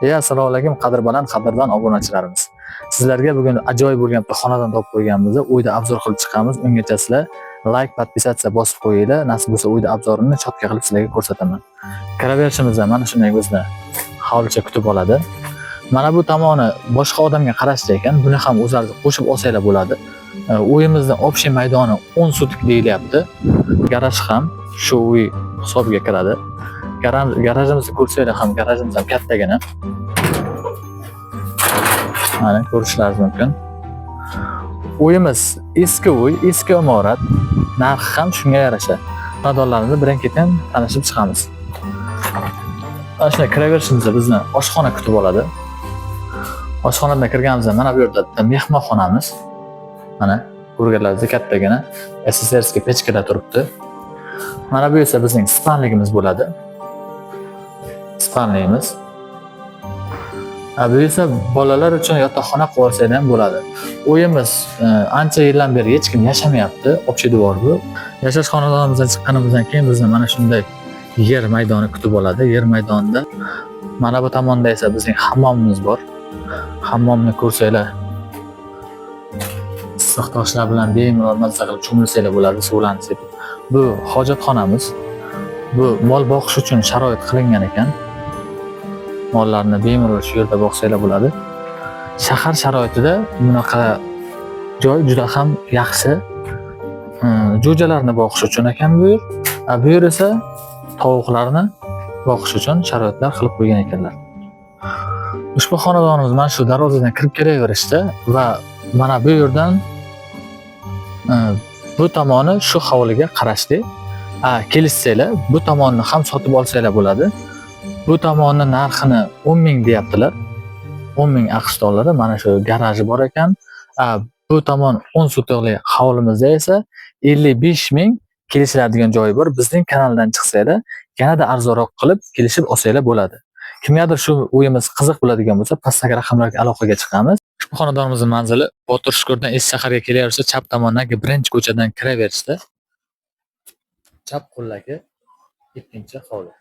Assalomu alaykum qadrbaland qadrdan obunachilarimiz. Sizlarga bugun ajoyib bo'lgan bir xonadan topib qo'yganmiz. Uyda obzor qilib chiqamiz. Ungacha sizlar like, podpisatsiya bosib qo'yinglar. Nasib bo'lsa uyda obzorini chotka qilib sizlarga ko'rsataman. Kiraverishimizda mana shunday bizni hovlicha kutib oladi. Mana bu tomoni boshqa odamga qarashli ekan. Buni ham o'zlaringiz qo'shib olsanglar bo'ladi. Uyimizning общий maydoni 10 sotik deyilyapti. Garaj ham shu uy hisobiga kiradi. Garajimizni ko'rsanglar ham garajimiz ham kattagina. Mana ko'rishlaringiz mumkin. Uyimiz eski uy, eski imorat. Narxi ham shunga yarasha. Xonadonlarimizni birin-ketin tanishib chiqamiz. Mana shunday kiraverishimizda bizni oshxona kutib oladi. Oshxonadan kirganimizda mana bu yerda mehmonxonamiz. Mana ko'rganlaringizdek kattagina SSRskiy pechkada turibdi. Mana bu esa bizning spanligimiz bo'ladi. Spanligimiz. Bu esa bolalar uchun yotoqxona qilib olsanglar ham bo'ladi. Uyimiz ancha yildan beri hech kim yashamayapti. Общий devor bu. Yashash xonadonimizdan chiqqanimizdan keyin bizni mana shunday yer maydoni kutib oladi. Yer maydonida mana bu tomonda esa bizning hammomimiz bor. Hammomni ko'rsanglar issiq toshlar bilan bemalol mazza qilib cho'milsanglar bo'ladi, suvlarni sepib. Bu hojatxonamiz. Bu mol boqish uchun sharoit qilingan ekan. Mollarni bemalol shu yerda boqsanglar bo'ladi. Shahar sharoitida bunaqa joy juda ham yaxshi. Jo'jalarni boqish uchun ekan bu yer. Bu yer esa tovuqlarni boqish uchun sharoitlar qilib qo'ygan ekanlar. Ushbu xonadonimiz mana shu darvozadan kirib kelaverishdi va mana bu yerdan bu tomoni shu hovliga qarashli. Kelishsanglar, bu tomonni ham sotib olsanglar bo'ladi. Bu tomonni narxini 10 ming deyaptilar. 10 ming AQSh dollari. Mana shu garaji bor ekan. Bu tomon 10 sotikli hovlimizda esa 55 ming kelishiladigan joyi bor. Bizning kanaldan chiqsanglar, yanada arzonroq qilib kelishib olsanglar bo'ladi. Kimgadir shu uyimiz qiziq bo'ladigan bo'lsa, pastdagi raqamlarga aloqaga chiqamiz. Ushbu xonadonimizning manzili Botir Shukurdan Eski shaharga kelaversa, chap tomondagi birinchi ko'chadan kiraverishda chap qo'ldagi ikkinchi hovli.